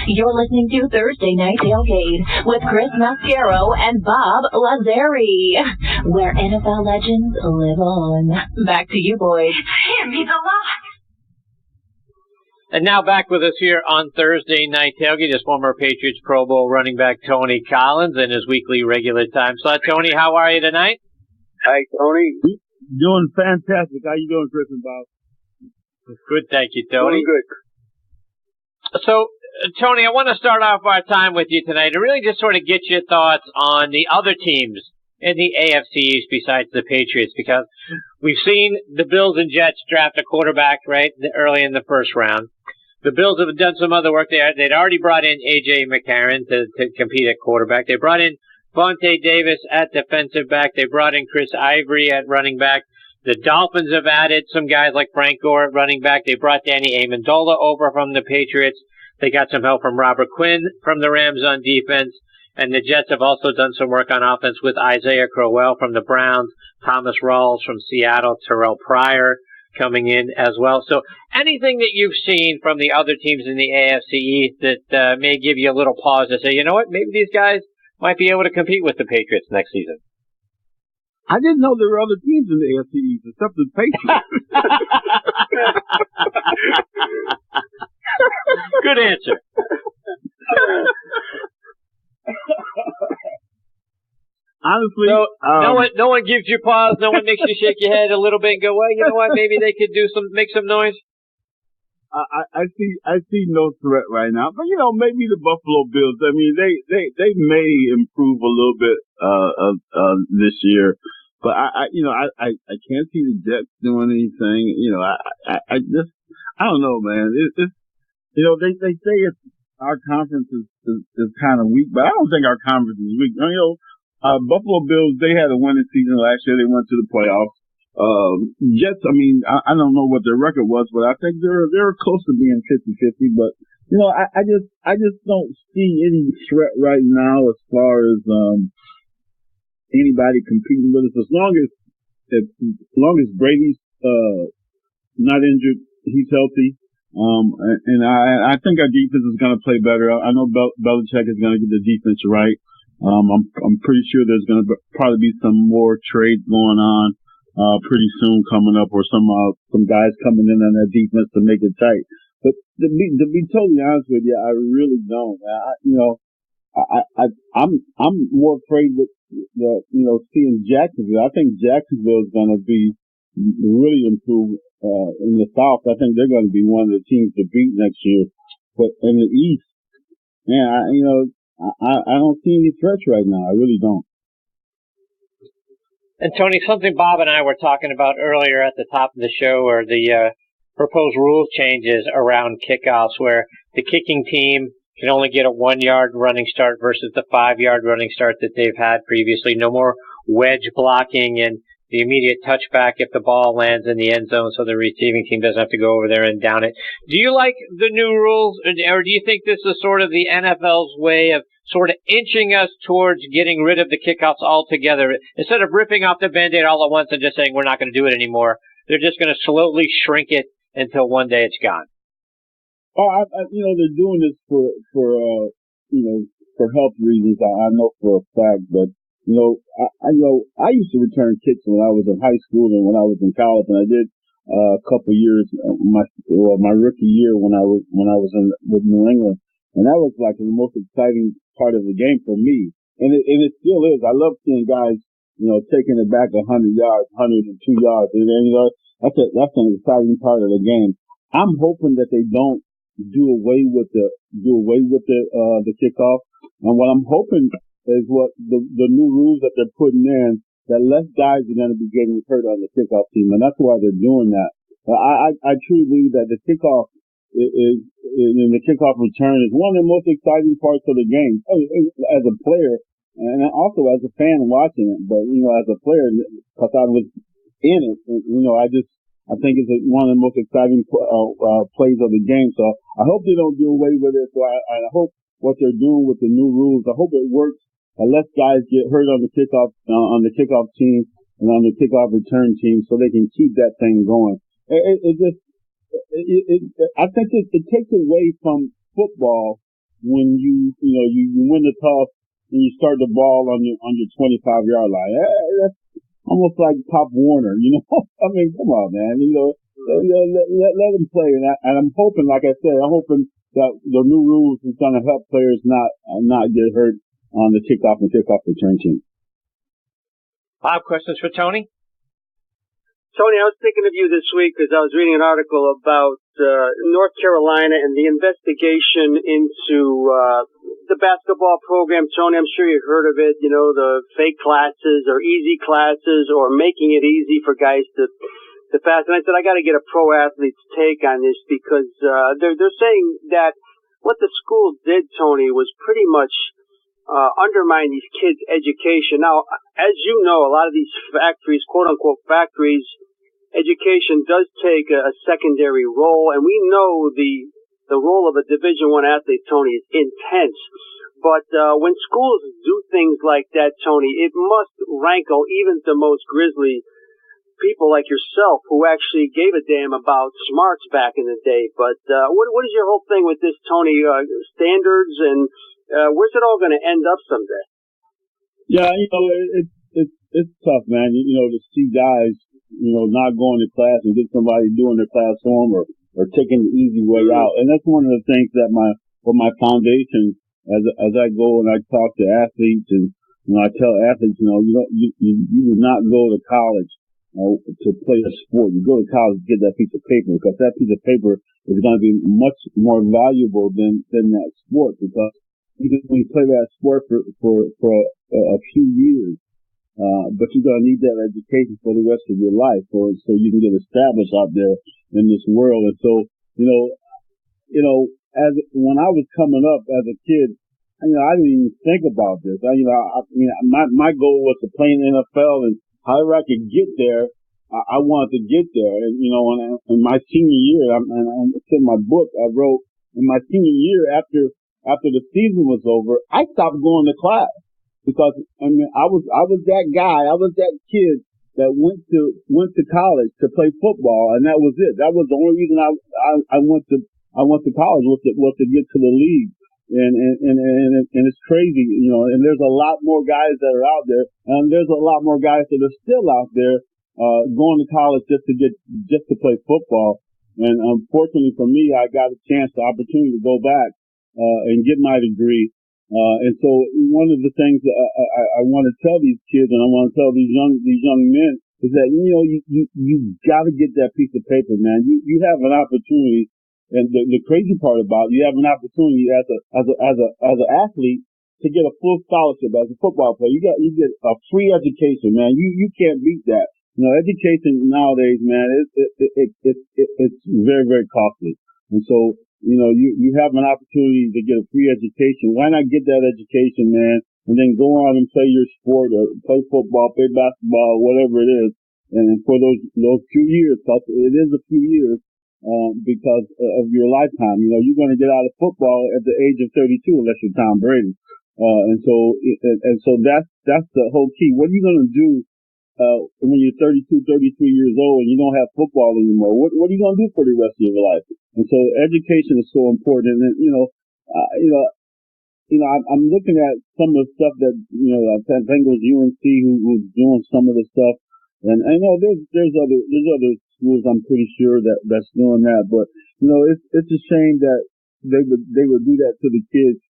You're listening to Thursday Night Tailgate with Chris Mascaro and Bob Lazzari, where NFL legends live on. Back to you, boys. It means a lot. And now back with us here on Thursday Night Tailgate is former Patriots Pro Bowl running back Tony Collins in his weekly regular time slot. Tony, how are you tonight? Hi, Tony. Doing fantastic. How you doing, Chris and Bob? Good, thank you, Tony. Doing good. So, Tony, I want to start off our time with you tonight and really just sort of get your thoughts on the other teams in the AFC East besides the Patriots, because we've seen the Bills and Jets draft a quarterback, right, early in the first round. The Bills have done some other work there. They'd already brought in A.J. McCarron to compete at quarterback. They brought in Vontae Davis at defensive back. They brought in Chris Ivory at running back. The Dolphins have added some guys like Frank Gore at running back. They brought Danny Amendola over from the Patriots. They got some help from Robert Quinn from the Rams on defense. And the Jets have also done some work on offense with Isaiah Crowell from the Browns, Thomas Rawls from Seattle, Terrell Pryor coming in as well. So anything that you've seen from the other teams in the AFC East that may give you a little pause to say, you know what, maybe these guys might be able to compete with the Patriots next season? I didn't know there were other teams in the AFC East except the Patriots. Good answer. Honestly, so, no one gives you pause. No one makes you shake your head a little bit and go, well, you know what? Maybe they could make some noise. I see no threat right now, but maybe the Buffalo Bills. I mean, they may improve a little bit this year, but I can't see the Jets doing anything. I don't know, man. It's they say our conference is kind of weak, but I don't think our conference is weak. Buffalo Bills, they had a winning season last year. They went to the playoffs. Jets, I mean, I don't know what their record was, but I think they're close to being 50-50. But I just don't see any threat right now as far as anybody competing with us. As long as Brady's not injured, he's healthy. And I think our defense is going to play better. I know Belichick is going to get the defense right. I'm pretty sure there's going to probably be some more trades going on pretty soon coming up, or some guys coming in on that defense to make it tight. But to be totally honest with you, I really don't. I'm more afraid with seeing Jacksonville. I think Jacksonville is going to be really improve in the South. I think they're going to be one of the teams to beat next year. But in the East, man, I don't see any threats right now. I really don't. And Tony, something Bob and I were talking about earlier at the top of the show are the proposed rule changes around kickoffs, where the kicking team can only get a 1-yard running start versus the 5-yard running start that they've had previously. No more wedge blocking and the immediate touchback if the ball lands in the end zone, so the receiving team doesn't have to go over there and down it. Do you like the new rules, or do you think this is sort of the NFL's way of sort of inching us towards getting rid of the kickoffs altogether? Instead of ripping off the Band-Aid all at once and just saying we're not going to do it anymore, they're just going to slowly shrink it until one day it's gone. Oh, they're doing this for health reasons. I know for a fact, but I used to return kicks when I was in high school and when I was in college, and I did a couple of years my rookie year when I was with New England, and that was like the most exciting part of the game for me, and it still is. I love seeing guys taking it back 100 yards, 102 yards, and that's an exciting part of the game. I'm hoping that they don't do away with the kickoff, and what I'm hoping is what the new rules that they're putting in, that less guys are going to be getting hurt on the kickoff team, and that's why they're doing that. I truly believe that the kickoff is the kickoff return is one of the most exciting parts of the game as a player, and also as a fan watching it. But as a player, because I was in it, I think it's one of the most exciting plays of the game. So I hope they don't do away with it. So I hope what they're doing with the new rules, I hope it works. Less guys get hurt on the kickoff team and on the kickoff return team, so they can keep that thing going. I think it takes away from football when you win the toss and you start the ball on your 25-yard line. That's almost like Pop Warner, you know. I mean, come on, man. Let them play. And I'm hoping, like I said, I'm hoping that the new rules is going to help players not get hurt on the kickoff and kickoff return team. Bob, questions for Tony? Tony, I was thinking of you this week because I was reading an article about North Carolina and the investigation into the basketball program. Tony, I'm sure you've heard of it, you know, the fake classes or easy classes or making it easy for guys to pass. And I said, I got to get a pro athlete's take on this because they're saying that what the school did, Tony, was pretty much undermine these kids' education. Now, as you know, a lot of these factories, quote-unquote factories, education does take a secondary role, and we know the role of a Division I athlete, Tony, is intense. But when schools do things like that, Tony, it must rankle even the most grisly people like yourself who actually gave a damn about smarts back in the day. But what is your whole thing with this, Tony? Standards and where's it all going to end up someday? Yeah, you know, it's tough, man. You know, to see guys, you know, not going to class and get somebody doing their class for them or taking the easy way out. And that's one of the things that my foundation, as I go and I talk to athletes and I tell athletes, you know, you do not go to college to play a sport. You go to college to get that piece of paper because that piece of paper is going to be much more valuable than that sport because you can play that sport for a few years. But you're going to need that education for the rest of your life so you can get established out there in this world. And so, you know, when I was coming up as a kid, you know, I didn't even think about this. My goal was to play in the NFL and however I could get there, I wanted to get there. And, you know, in my senior year, and it's in my book, I wrote in my senior year after the season was over, I stopped going to class. Because I mean, I was that guy, I was that kid that went to college to play football, and that was it. That was the only reason I went to college was to get to the league. And it's crazy, you know. And there's a lot more guys that are out there, and there's a lot more guys that are still out there going to college just to play football. And unfortunately for me, I got the opportunity to go back and get my degree. And so one of the things that I want to tell these kids and I want to tell these young men is that, you know, you got to get that piece of paper, man. You have an opportunity. And the crazy part about it, you have an opportunity as an athlete to get a full scholarship as a football player. You get a free education, man. You can't beat that. You know, education nowadays, man, it's very, very costly. And so, you know, you have an opportunity to get a free education. Why not get that education, man, and then go on and play your sport or play football, play basketball, whatever it is. And for those few years, because it is a few years, because of your lifetime. You know, you're going to get out of football at the age of 32 unless you're Tom Brady. And so that's the whole key. What are you going to do when you're 32, 33 years old and you don't have football anymore? What are you going to do for the rest of your life? And so education is so important. And I'm looking at some of the stuff that, you know, I think it was UNC who's doing some of the stuff. And I know there's other schools I'm pretty sure that's doing that. But, you know, it's a shame that they would do that to the kids,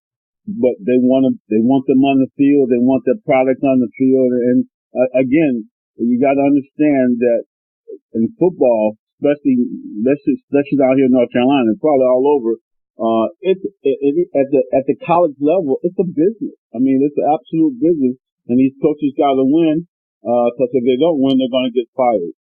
but they want them on the field. They want their product on the field. And again, you got to understand that in football, especially out here in North Carolina, and probably all over, it's at the college level, it's a business. I mean, it's an absolute business, and these coaches got to win, because if they don't win, they're going to get fired.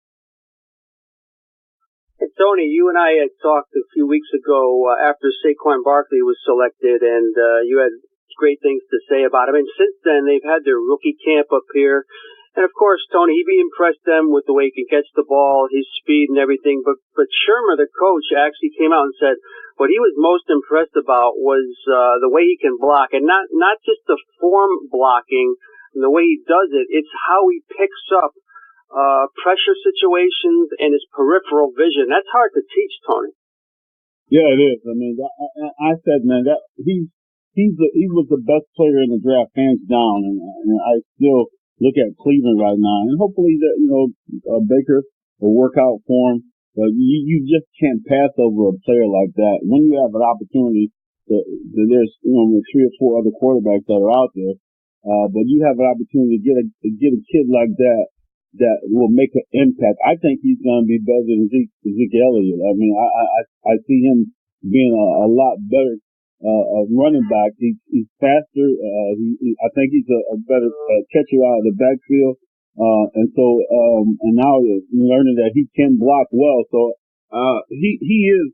And Tony, you and I had talked a few weeks ago after Saquon Barkley was selected, and you had great things to say about him. And since then, they've had their rookie camp up here. And of course, Tony, he impressed them with the way he can catch the ball, his speed and everything. But Shermer, the coach, actually came out and said what he was most impressed about was the way he can block, and not just the form blocking and the way he does it. It's how he picks up pressure situations and his peripheral vision. That's hard to teach, Tony. Yeah, it is. I mean, I said, man, that he was the best player in the draft, hands down. And I still look at Cleveland right now, and hopefully that Baker will work out for him. But you just can't pass over a player like that when you have an opportunity. There's 3 or 4 other quarterbacks that are out there, but you have an opportunity to get a kid like that will make an impact. I think he's going to be better than Zeke Elliott. I mean, I see him being a lot better running back. He's faster. I think he's a better catcher out of the backfield. And now learning that he can block well. So he is.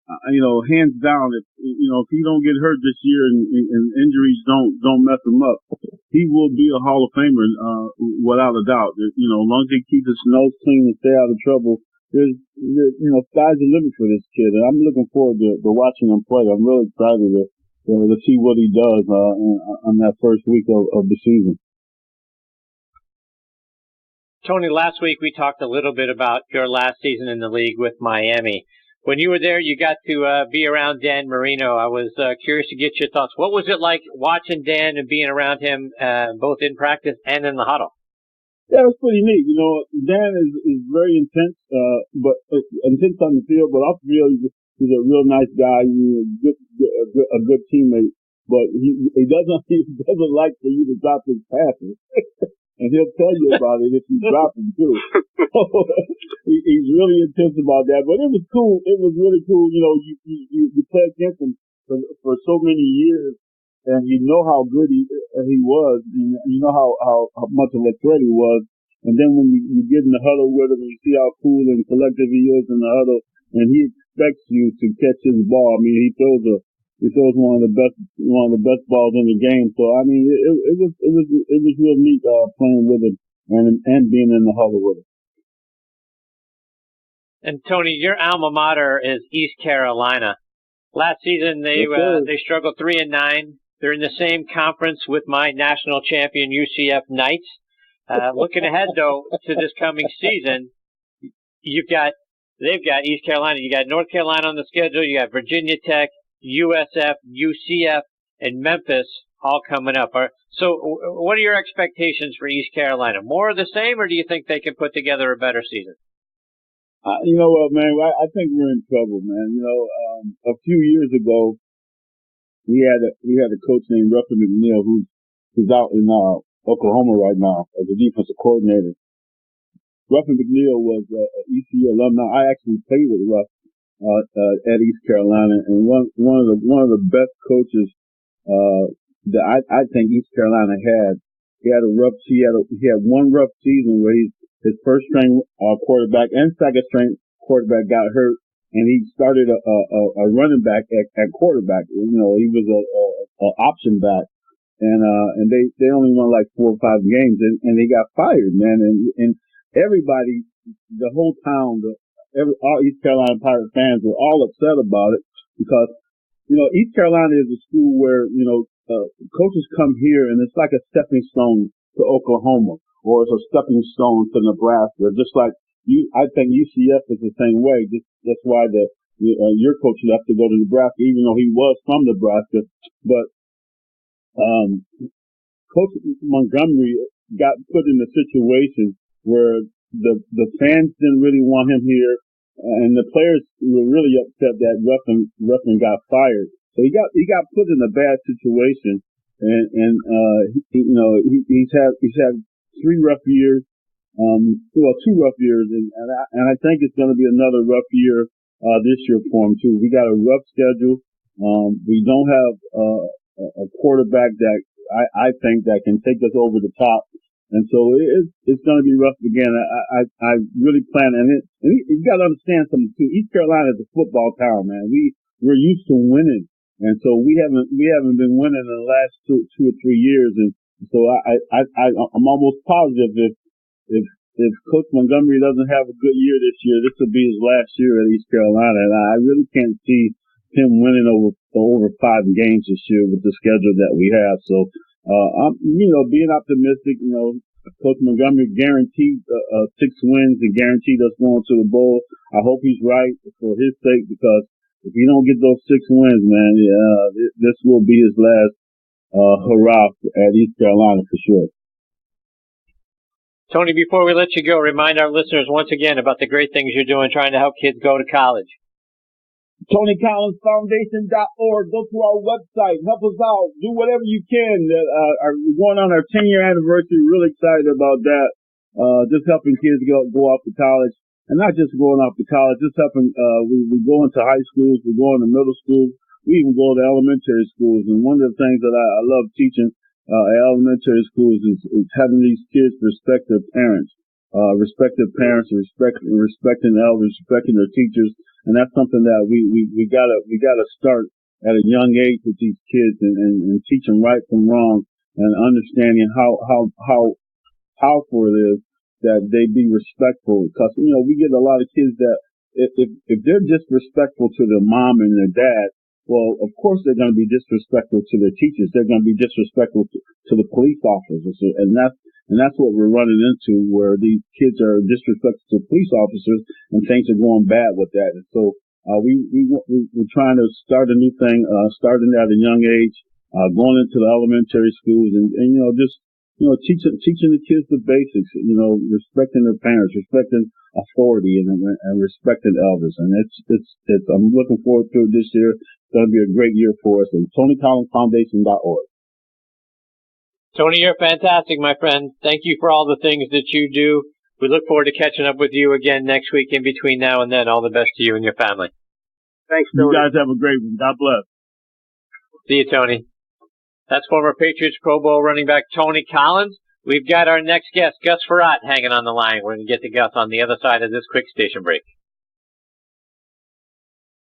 Hands down, if he don't get hurt this year and injuries don't mess him up, he will be a Hall of Famer, without a doubt. As long as he keeps his nose clean and stay out of trouble, there's sky's the limit for this kid. And I'm looking forward to watching him play. I'm really excited to see what he does, on that first week of the season. Tony, last week we talked a little bit about your last season in the league with Miami. When you were there, you got to be around Dan Marino. I was curious to get your thoughts. What was it like watching Dan and being around him, both in practice and in the huddle? Yeah, it was pretty neat. Dan is very intense, but intense on the field, but off the field, he's a real nice guy, a good teammate. But he doesn't like for you to drop his passes. And he'll tell you about it if you drop him too. He's really intense about that. But it was cool. It was really cool. You play against him for so many years, and you know how good he was, and you know how much of a threat he was. And then when you get in the huddle with him, and you see how cool and collective he is in the huddle, and he expects you to catch his ball. I mean, he throws one of the best balls in the game. So I mean, it was real neat playing with him and being in the huddle with him. And Tony, your alma mater is East Carolina. Last season they struggled 3-9. They're in the same conference with my national champion UCF Knights. Looking ahead though to this coming season, they've got East Carolina. You got North Carolina on the schedule. You got Virginia Tech, USF, UCF, and Memphis all coming up. So what are your expectations for East Carolina? More of the same, or do you think they can put together a better season? You know what, man? I think we're in trouble, man. A few years ago, we had a coach named Ruffin McNeil who's out in Oklahoma right now as a defensive coordinator. Ruffin McNeil was an ECU alumni. I actually played with Ruff at East Carolina, and one of the best coaches that I think East Carolina had. He had one rough season where his first string quarterback and second string quarterback got hurt, and he started a running back at quarterback. He was a option back, and they only won like 4 or 5 games, and they got fired, man. And everybody, the whole town, all East Carolina Pirate fans were all upset about it because East Carolina is a school where coaches come here and it's like a stepping stone to Oklahoma, or it's a stepping stone to Nebraska. Just like I think UCF is the same way. That's why your coach left to go to Nebraska, even though he was from Nebraska. But Coach Montgomery got put in a situation where the fans didn't really want him here, and the players were really upset that Ruffin got fired. So he got put in a bad situation, and he's had 3 rough years, 2 rough years, and I think it's going to be another rough year this year for him too. We got a rough schedule. We don't have a quarterback that I think that can take us over the top. And so it's going to be rough again. I really plan, and you got to understand something too. East Carolina is a football town, man. We're used to winning, and so we haven't been winning in the last 2 or 3 years. And so I'm almost positive if Coach Montgomery doesn't have a good year this year, this will be his last year at East Carolina, and I really can't see him winning over 5 games this year with the schedule that we have. So. I'm, being optimistic, Coach Montgomery guaranteed 6 wins and guaranteed us going to the bowl. I hope he's right for his sake because if he don't get those 6 wins, man, this will be his last hurrah at East Carolina for sure. Tony, before we let you go, remind our listeners once again about the great things you're doing trying to help kids go to college. TonyCollinsFoundation.org. Go to our website. Help us out. Do whatever you can. We're going on our 10-year anniversary. Really excited about that. Just helping kids go off to college. And not just going off to college, just helping, we go into high schools, we go into middle schools, we even go to elementary schools. And one of the things that I love teaching at elementary schools is having these kids respect their parents, respecting elders, respecting their teachers. And that's something that we gotta start at a young age with these kids and teach them right from wrong and understanding how powerful it is that they be respectful. Because, we get a lot of kids that if they're disrespectful to their mom and their dad, well, of course they're going to be disrespectful to their teachers. They're going to be disrespectful to the police officers. And that's what we're running into, where these kids are disrespectful to police officers and things are going bad with that. And so, we're trying to start a new thing, starting at a young age, going into the elementary schools and just, teaching the kids the basics, respecting their parents, respecting authority and respecting elders. And I'm looking forward to it this year. It's going to be a great year for us. And TonyCollinsFoundation.org. Tony, you're fantastic, my friend. Thank you for all the things that you do. We look forward to catching up with you again next week. In between now and then, all the best to you and your family. Thanks, Tony. You guys have a great one. God bless. See you, Tony. That's former Patriots Pro Bowl running back Tony Collins. We've got our next guest, Gus Farrat, hanging on the line. We're going to get to Gus on the other side of this quick station break.